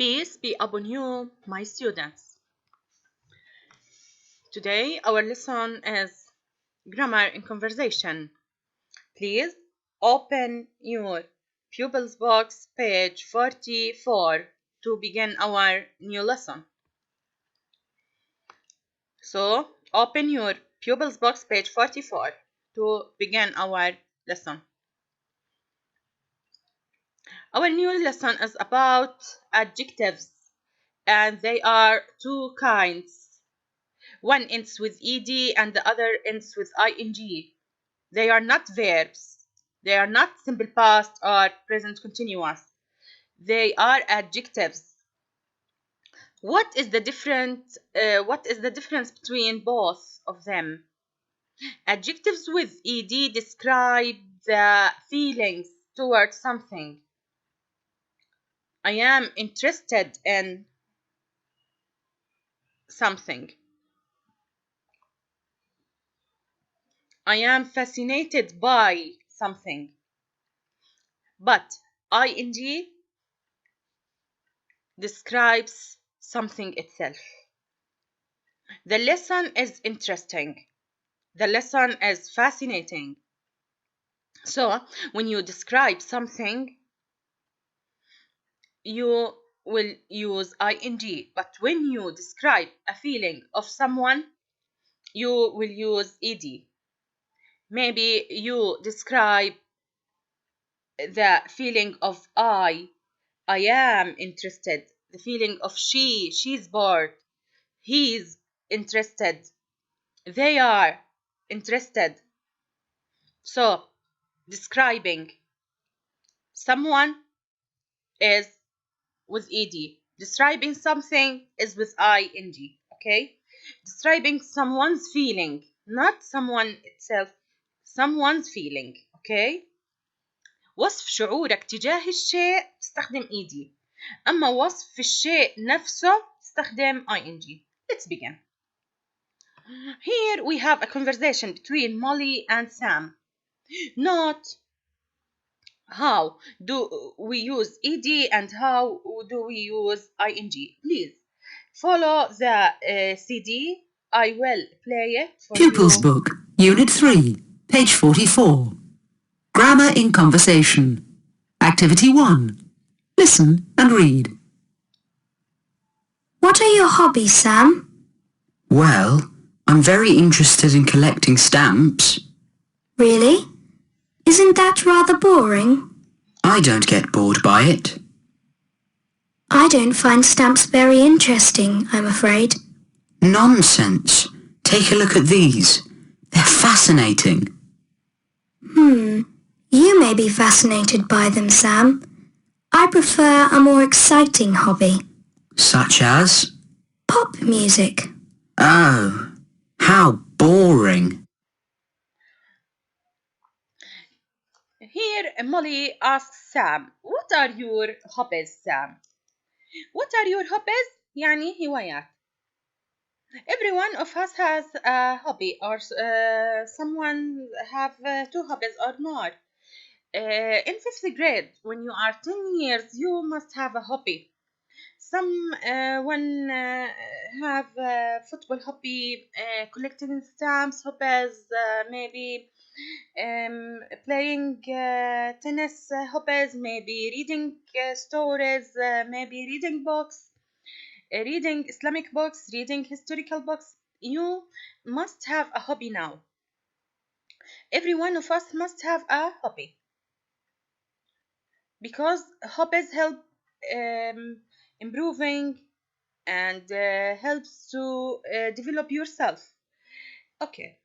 Peace be upon you, my students. Today our lesson is grammar in conversation. Please open your pupils box page 44 to begin our new lesson. So open your pupils box page 44 to begin our lesson. Our new lesson is about adjectives, and they are two kinds. One ends with ed and the other ends with ing. They are not verbs. They are not simple past or present continuous. They are adjectives. What is the difference between both of them? Adjectives with ed describe the feelings towards something. I am interested in something. I am fascinated by something. But ing describes something itself. The lesson is interesting. The lesson is fascinating. So, when you describe something, you will use ing. But when you describe a feeling of someone, you will use ed. Maybe you describe the feeling of I am interested. The feeling of she's bored. He's interested. They are interested. So, describing someone is with ed. Describing something is with ing. Okay? Describing someone's feeling, not someone itself, someone's feeling. Okay? وصف شعورك تجاه الشيء تستخدم ed. أما وصف الشيء نفسه تستخدم ing. Let's begin. Here we have a conversation between Molly and Sam. Note how do we use ed and how do we use ing. Please follow the CD. I will play it for Pupils you. Book, Unit 3, page 44. Grammar in Conversation. Activity 1. Listen and read. What are your hobbies, Sam? Well, I'm very interested in collecting stamps. Really? Isn't that rather boring? I don't get bored by it. I don't find stamps very interesting, I'm afraid. Nonsense. Take a look at these. They're fascinating. You may be fascinated by them, Sam. I prefer a more exciting hobby. Such as? Pop music. Oh, how boring. Here Molly asks Sam, what are your hobbies, Sam? What are your hobbies? يعني هوايات. Every one of us has a hobby, or someone have two hobbies or more. In 5th grade, when you are 10 years, you must have a hobby. Someone have football hobby, collecting stamps hobbies, maybe playing tennis hobbies, maybe reading stories, maybe reading books, reading Islamic books, reading historical books. You must have a hobby now. Every one of us must have a hobby, because hobbies help improving and helps to develop yourself. Okay,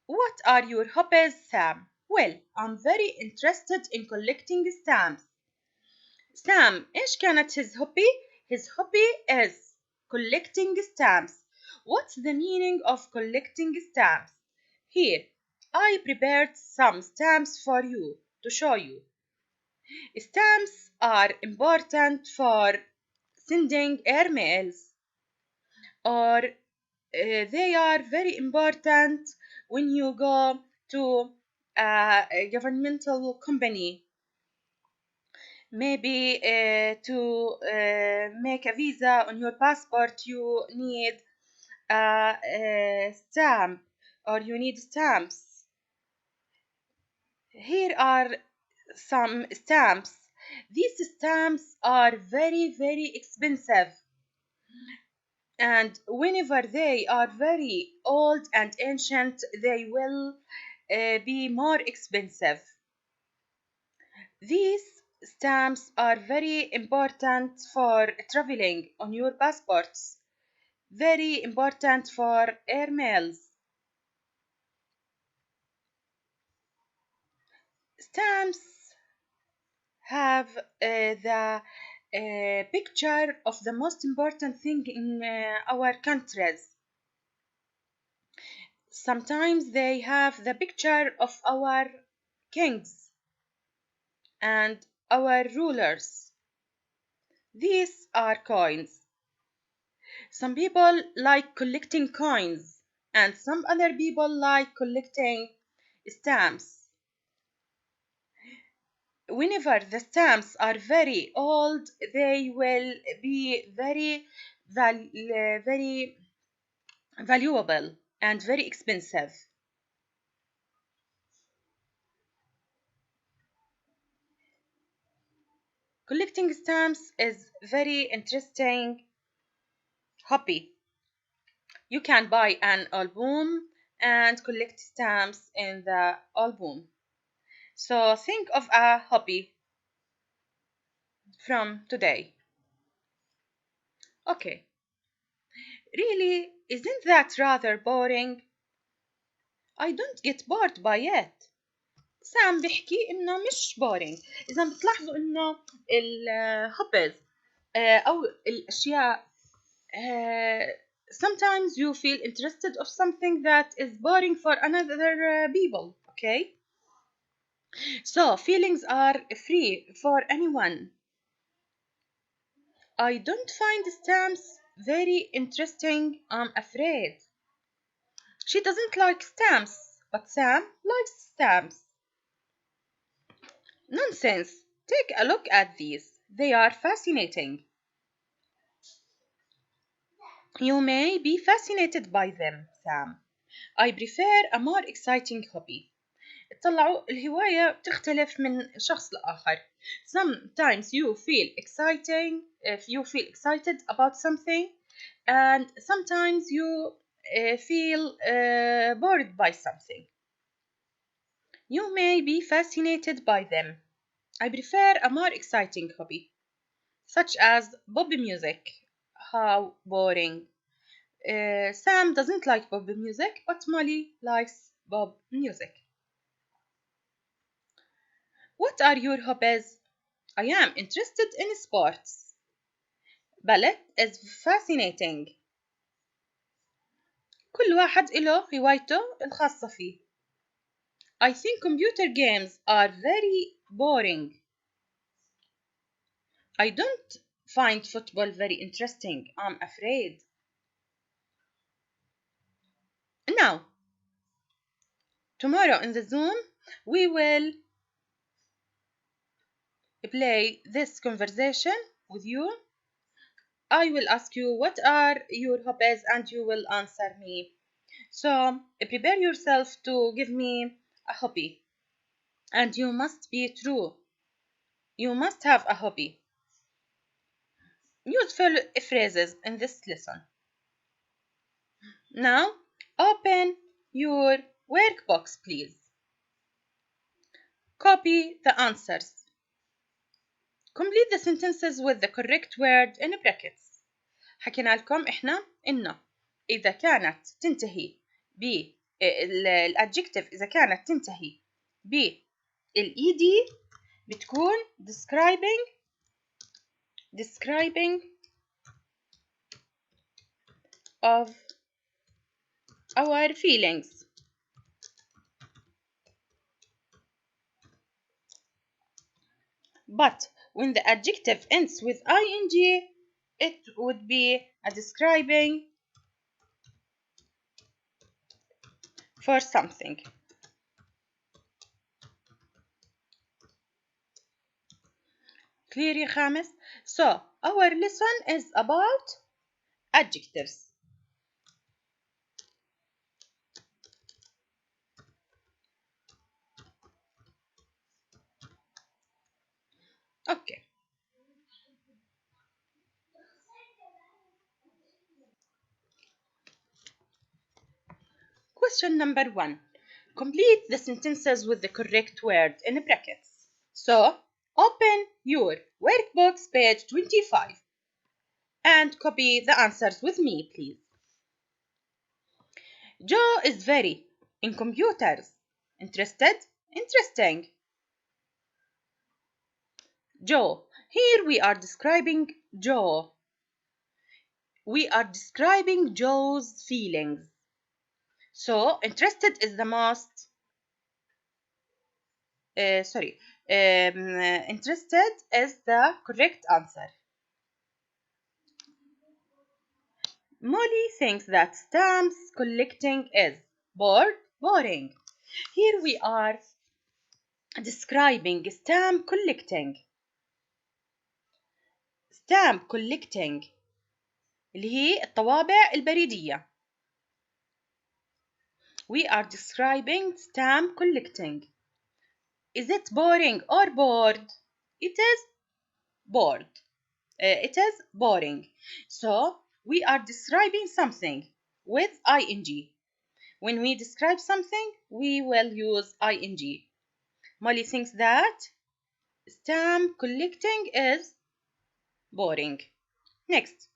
what are your hobbies, Sam? Well, I'm very interested in collecting stamps. Sam, إيش كانت his hobby? His hobby is collecting stamps. What's the meaning of collecting stamps? Here, I prepared some stamps for you to show you. Stamps are important for sending airmails, or they are very important when you go to a governmental company. Maybe to make a visa on your passport, you need a stamp, or you need stamps. Here are some stamps. These stamps are very, very expensive. And whenever they are very old and ancient, they will be more expensive. These stamps are very important for traveling on your passports, very important for airmails. Stamps have the picture of the most important thing in our countries. Sometimes they have the picture of our kings and our rulers. These are coins. Some people like collecting coins, and some other people like collecting stamps. Whenever the stamps are very old, they will be very valuable and very expensive. Collecting stamps is very interesting hobby. You can buy an album and collect stamps in the album. So think of a hobby from today. Okay, really, isn't that rather boring? I don't get bored by it. سام بيحكي إنه مش boring. إذا بتلاحظوا إنه الهوبز أو الأشياء sometimes you feel interested of something that is boring for another people, okay? So feelings are free for anyone. I don't find stamps very interesting, I'm afraid. She doesn't like stamps, but Sam likes stamps. Nonsense! Take a look at these. They are fascinating. You may be fascinated by them, Sam. I prefer a more exciting hobby. طلعوا الهواية بتختلف من شخص لآخر. Sometimes you feel exciting if you feel excited about something, and sometimes you feel bored by something. You may be fascinated by them. I prefer a more exciting hobby, such as pop music. How boring. Sam doesn't like pop music, but Molly likes pop music. What are your hobbies? I am interested in sports. Ballet is fascinating. كل واحد له هوايته الخاصة فيه. I think computer games are very boring. I don't find football very interesting, I'm afraid. Now, tomorrow in the Zoom, we will play this conversation with you. I will ask you what are your hobbies and you will answer me. So prepare yourself to give me a hobby. And you must be true. You must have a hobby. Useful phrases in this lesson. Now, open your workbox, please. Copy the answers. Complete the sentences with the correct word in brackets. حكينا لكم إحنا إنه إذا كانت تنتهي ب الادجكتيف إذا كانت تنتهي ب ed بتكون describing of our feelings. But when the adjective ends with ing, it would be a describing for something. clear يا خامس. So our lesson is about adjectives. Okay. Question number 1. Complete the sentences with the correct word in brackets. So, open your workbox page 25 and copy the answers with me, please. Joe is very in computers. Interested? Interesting. Joe. Here we are describing Joe. We are describing Joe's feelings. So, interested is the most sorry, interested is the correct answer. Molly thinks that stamps collecting is boring. Here we are describing stamp collecting. Stamp collecting اللي هي الطوابع البريدية. We are describing stamp collecting. Is it boring or bored? It is bored. It is boring. So we are describing something with ing. When we describe something, we will use ing. Molly thinks that stamp collecting is boring. Next,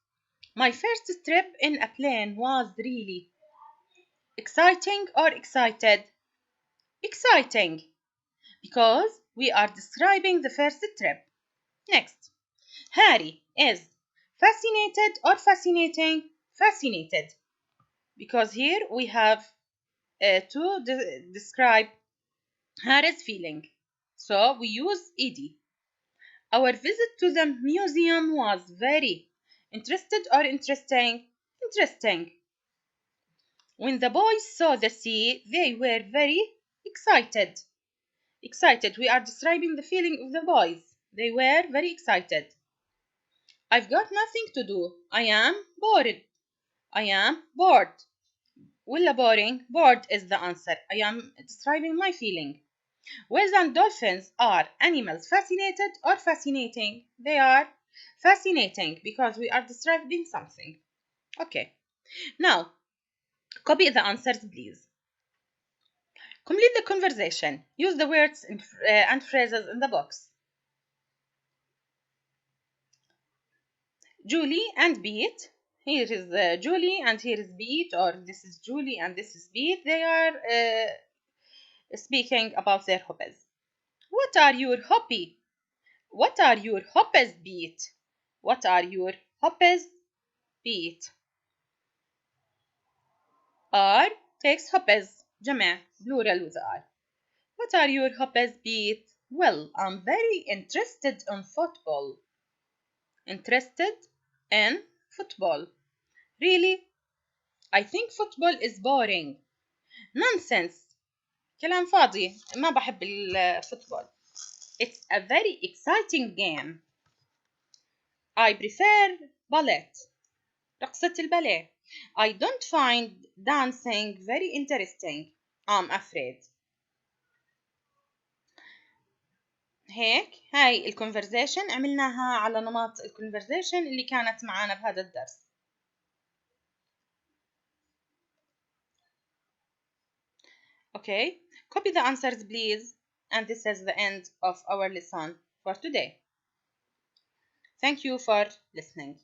my first trip in a plane was really exciting or excited? Exciting, because we are describing the first trip. Next, Harry is fascinated or fascinating? Fascinated, because here we have to describe Harry's feeling. So we use ed. Our visit to the museum was very interested or interesting? Interesting. When the boys saw the sea, they were very excited. Excited. We are describing the feeling of the boys. They were very excited. I've got nothing to do. I am bored. I am bored. ولا boring? Bored is the answer. I am describing my feeling. Whales and dolphins are animals fascinated or fascinating? They are fascinating because we are describing something. Okay. Now, copy the answers, please. Complete the conversation. Use the words and phrases in the box. Julie and Beat. Here is Julie and here is Beat, or this is Julie and this is Beat. They are speaking about their hobbies. What are your hobby? What are your hobbies, Beat? What are your hobbies, Beat? Are takes hobbies, جمع, plural with are. What are your hobbies, Beat? Well, I'm very interested in football. Interested in football. Really? I think football is boring. Nonsense. كلام فاضي. ما بحب الفوتبول. It's a very exciting game. I prefer ballet. رقصة الباليه. I don't find dancing very interesting. I'm afraid. هيك هاي الكونفرزيشن عملناها على نمط الكونفرزيشن اللي كانت معانا بهذا الدرس. Okay, copy the answers please. And this is the end of our lesson for today. Thank you for listening.